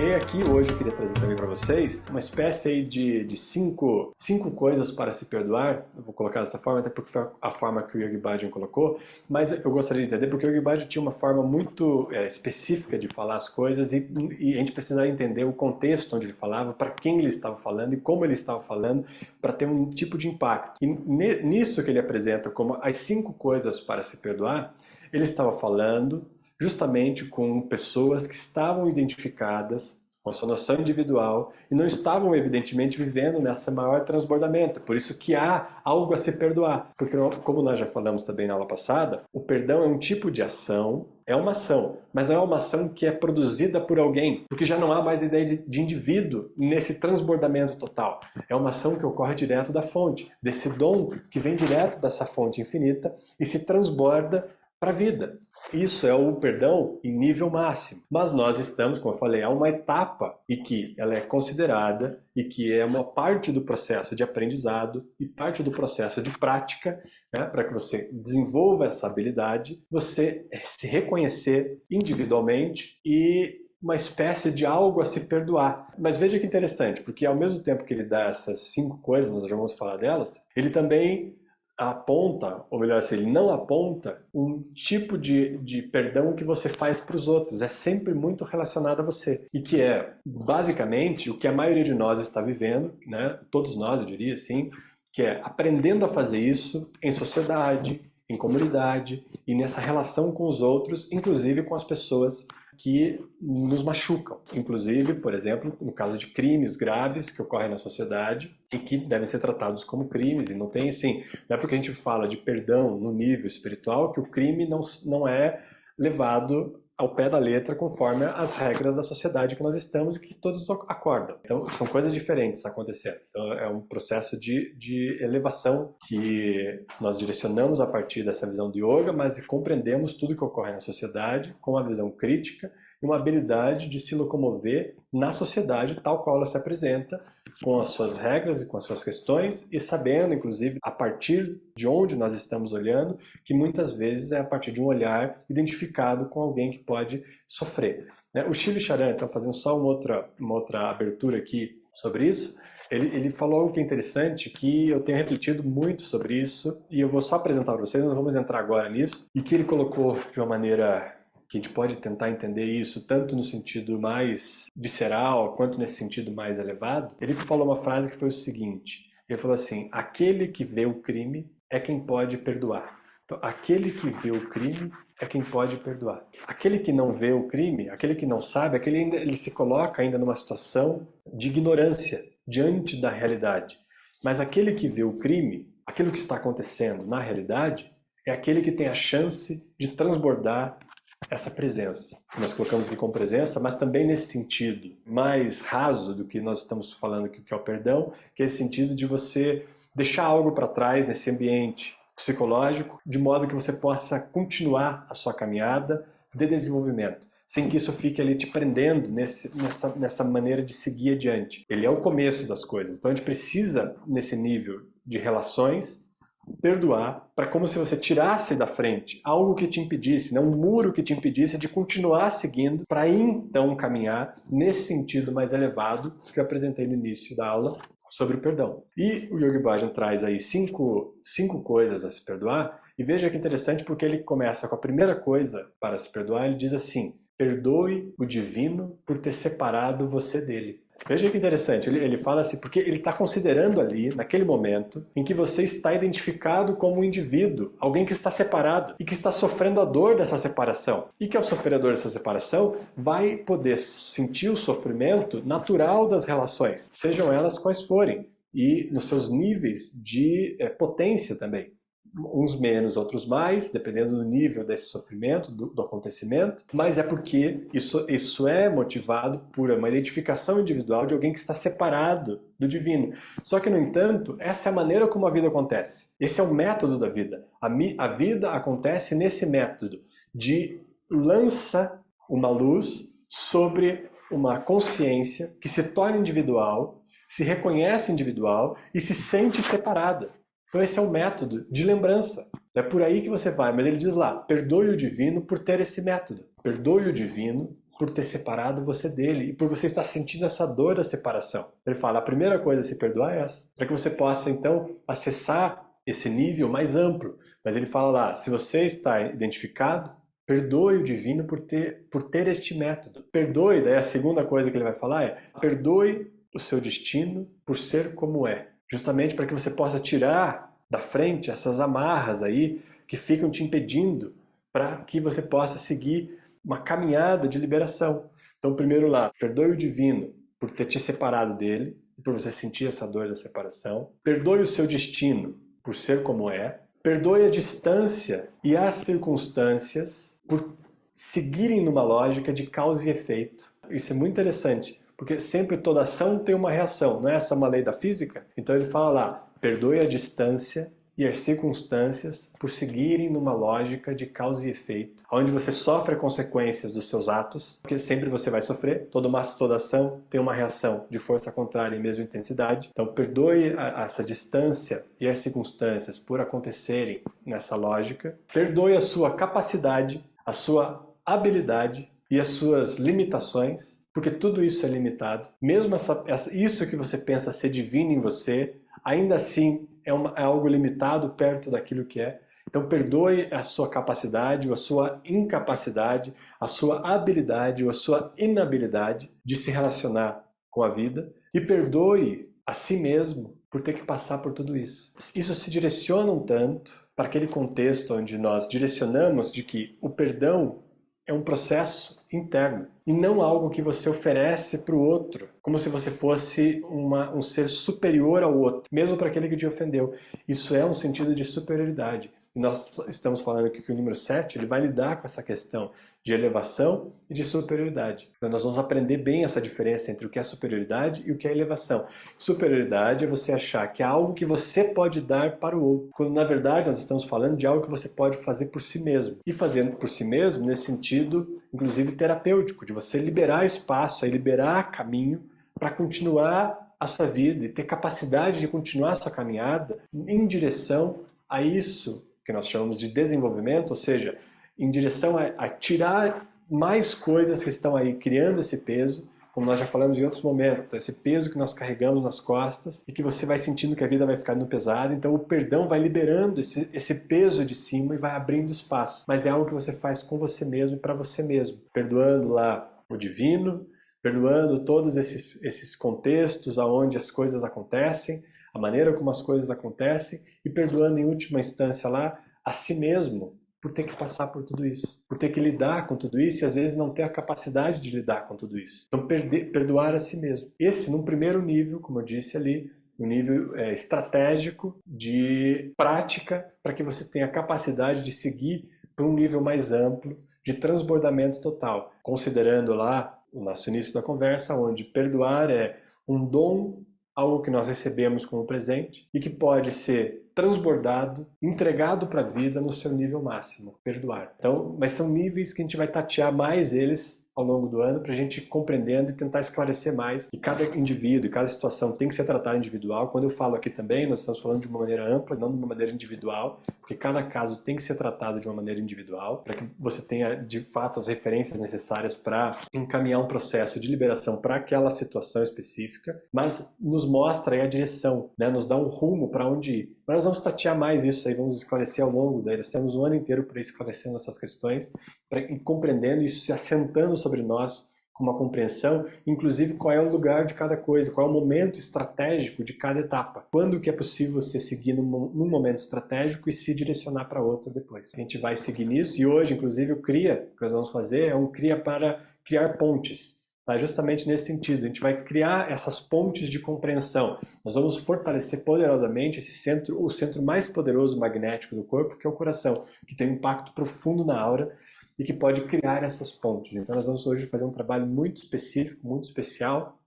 aí aqui hoje eu queria trazer também para vocês uma espécie aí de cinco coisas para se perdoar. Eu vou colocar dessa forma, até porque foi a forma que o Yogi Bhajan colocou, mas eu gostaria de entender porque o Yogi Bhajan tinha uma forma muito específica de falar as coisas e a gente precisava entender o contexto onde ele falava, para quem ele estava falando e como ele estava falando, para ter um tipo de impacto. E nisso que ele apresenta como as 5 coisas para se perdoar, ele estava falando justamente com pessoas que estavam identificadas com a sua noção individual e não estavam, evidentemente, vivendo nessa maior transbordamento. Por isso que há algo a se perdoar. Porque, como nós já falamos também na aula passada, o perdão é um tipo de ação, é uma ação, mas não é uma ação que é produzida por alguém, porque já não há mais ideia de indivíduo nesse transbordamento total. É uma ação que ocorre direto da fonte, desse dom que vem direto dessa fonte infinita e se transborda para a vida. Isso é o perdão em nível máximo. Mas nós estamos, como eu falei, há uma etapa e que ela é considerada e que é uma parte do processo de aprendizado e parte do processo de prática, né, para que você desenvolva essa habilidade, você se reconhecer individualmente e uma espécie de algo a se perdoar. Mas veja que interessante, porque ao mesmo tempo que ele dá essas 5 coisas, nós já vamos falar delas, ele também aponta, ou melhor assim, ele não aponta um tipo de perdão que você faz para os outros. É sempre muito relacionado a você. E que é, basicamente, o que a maioria de nós está vivendo, né? Todos nós, eu diria assim, que é aprendendo a fazer isso em sociedade, em comunidade e nessa relação com os outros, inclusive com as pessoas que nos machucam. Inclusive, por exemplo, no caso de crimes graves que ocorrem na sociedade e que devem ser tratados como crimes. E não tem assim, não é porque a gente fala de perdão no nível espiritual que o crime não é levado ao pé da letra conforme as regras da sociedade que nós estamos e que todos acordam. Então, são coisas diferentes acontecendo. Então, é um processo de elevação que nós direcionamos a partir dessa visão do yoga, mas compreendemos tudo que ocorre na sociedade com uma visão crítica e uma habilidade de se locomover na sociedade tal qual ela se apresenta, com as suas regras e com as suas questões, e sabendo, inclusive, a partir de onde nós estamos olhando, que muitas vezes é a partir de um olhar identificado com alguém que pode sofrer. O Shiv Charan, então, fazendo só uma outra abertura aqui sobre isso, ele falou algo que é interessante, que eu tenho refletido muito sobre isso, e eu vou só apresentar para vocês, nós vamos entrar agora nisso, e que ele colocou de uma maneira que a gente pode tentar entender isso tanto no sentido mais visceral quanto nesse sentido mais elevado. Ele falou uma frase que foi o seguinte, ele falou assim: aquele que vê o crime é quem pode perdoar. Então, aquele que vê o crime é quem pode perdoar. Aquele que não vê o crime, aquele que não sabe, ele se coloca ainda numa situação de ignorância diante da realidade. Mas aquele que vê o crime, aquilo que está acontecendo na realidade, é aquele que tem a chance de transbordar essa presença. Nós colocamos aqui como presença, mas também nesse sentido mais raso do que nós estamos falando aqui, que é o perdão, que é esse sentido de você deixar algo para trás nesse ambiente psicológico, de modo que você possa continuar a sua caminhada de desenvolvimento, sem que isso fique ali te prendendo nessa maneira de seguir adiante. Ele é o começo das coisas. Então a gente precisa, nesse nível de relações, perdoar, para como se você tirasse da frente algo que te impedisse, um muro que te impedisse de continuar seguindo, para então caminhar nesse sentido mais elevado que eu apresentei no início da aula sobre o perdão. E o Yogi Bhajan traz aí cinco coisas a se perdoar, e veja que interessante porque ele começa com a primeira coisa para se perdoar, ele diz assim: perdoe o divino por ter separado você dele. Veja que interessante, ele fala assim, porque ele está considerando ali, naquele momento, em que você está identificado como um indivíduo, alguém que está separado e que está sofrendo a dor dessa separação. E que ao sofrer a dor dessa separação, vai poder sentir o sofrimento natural das relações, sejam elas quais forem, e nos seus níveis de potência também. Uns menos, outros mais, dependendo do nível desse sofrimento, do acontecimento, mas é porque isso é motivado por uma identificação individual de alguém que está separado do divino. Só que, no entanto, essa é a maneira como a vida acontece. Esse é o método da vida. A vida acontece nesse método de lança uma luz sobre uma consciência que se torna individual, se reconhece individual e se sente separada. Então esse é um método de lembrança. É por aí que você vai. Mas ele diz lá, perdoe o divino por ter esse método. Perdoe o divino por ter separado você dele e por você estar sentindo essa dor da separação. Ele fala, a primeira coisa a se perdoar é essa, para que você possa então acessar esse nível mais amplo. Mas ele fala lá, se você está identificado, perdoe o divino por ter este método. Perdoe, daí a segunda coisa que ele vai falar é, perdoe o seu destino por ser como é. Justamente para que você possa tirar da frente essas amarras aí que ficam te impedindo para que você possa seguir uma caminhada de liberação. Então, primeiro lá, perdoe o divino por ter te separado dele e por você sentir essa dor da separação. Perdoe o seu destino por ser como é. Perdoe a distância e as circunstâncias por seguirem numa lógica de causa e efeito. Isso é muito interessante, porque sempre toda ação tem uma reação, não é essa uma lei da física? Então ele fala lá, perdoe a distância e as circunstâncias por seguirem numa lógica de causa e efeito, onde você sofre consequências dos seus atos, porque sempre você vai sofrer, toda ação tem uma reação de força contrária em mesma intensidade. Então perdoe essa distância e as circunstâncias por acontecerem nessa lógica, perdoe a sua capacidade, a sua habilidade e as suas limitações, porque tudo isso é limitado. Mesmo isso que você pensa ser divino em você, ainda assim é algo limitado perto daquilo que é. Então perdoe a sua capacidade, ou a sua incapacidade, a sua habilidade ou a sua inabilidade de se relacionar com a vida e perdoe a si mesmo por ter que passar por tudo isso. Isso se direciona um tanto para aquele contexto onde nós direcionamos de que o perdão é um processo interno e não algo que você oferece para o outro, como se você fosse um ser superior ao outro, mesmo para aquele que te ofendeu. Isso é um sentido de superioridade. E nós estamos falando aqui que o número 7 ele vai lidar com essa questão de elevação e de superioridade. Então nós vamos aprender bem essa diferença entre o que é superioridade e o que é elevação. Superioridade é você achar que é algo que você pode dar para o outro, quando na verdade nós estamos falando de algo que você pode fazer por si mesmo. E fazendo por si mesmo nesse sentido, inclusive terapêutico, de você liberar espaço, liberar caminho para continuar a sua vida e ter capacidade de continuar a sua caminhada em direção a isso que nós chamamos de desenvolvimento, ou seja, em direção a tirar mais coisas que estão aí criando esse peso, como nós já falamos em outros momentos, esse peso que nós carregamos nas costas e que você vai sentindo que a vida vai ficando pesada, então o perdão vai liberando esse peso de cima e vai abrindo espaço. Mas é algo que você faz com você mesmo e para você mesmo, perdoando lá o divino, perdoando todos esses contextos aonde as coisas acontecem, a maneira como as coisas acontecem e perdoando em última instância lá a si mesmo por ter que passar por tudo isso, por ter que lidar com tudo isso e às vezes não ter a capacidade de lidar com tudo isso. Então perdoar a si mesmo. Esse num primeiro nível, como eu disse ali, um nível estratégico de prática para que você tenha a capacidade de seguir para um nível mais amplo de transbordamento total, considerando lá o nosso início da conversa, onde perdoar é um dom, algo que nós recebemos como presente e que pode ser transbordado, entregado para a vida no seu nível máximo, perdoar. Então, mas são níveis que a gente vai tatear mais eles ao longo do ano para a gente ir compreendendo e tentar esclarecer mais. E cada indivíduo e cada situação tem que ser tratada individual. Quando eu falo aqui também, nós estamos falando de uma maneira ampla, não de uma maneira individual, porque cada caso tem que ser tratado de uma maneira individual, para que você tenha de fato as referências necessárias para encaminhar um processo de liberação para aquela situação específica, mas nos mostra aí a direção, né? Nos dá um rumo para onde ir. Mas nós vamos tatear mais isso aí, vamos esclarecer ao longo daí. Nós temos um ano inteiro para ir esclarecendo essas questões, para ir compreendendo isso, se assentando sobre nós com uma compreensão, inclusive qual é o lugar de cada coisa, qual é o momento estratégico de cada etapa. Quando que é possível você seguir num momento estratégico e se direcionar para outro depois. A gente vai seguir nisso e hoje, inclusive, o CRIA que nós vamos fazer é um CRIA para criar pontes. Justamente nesse sentido, a gente vai criar essas pontes de compreensão. Nós vamos fortalecer poderosamente esse centro, o centro mais poderoso magnético do corpo, que é o coração, que tem um impacto profundo na aura e que pode criar essas pontes. Então nós vamos hoje fazer um trabalho muito específico, muito especial,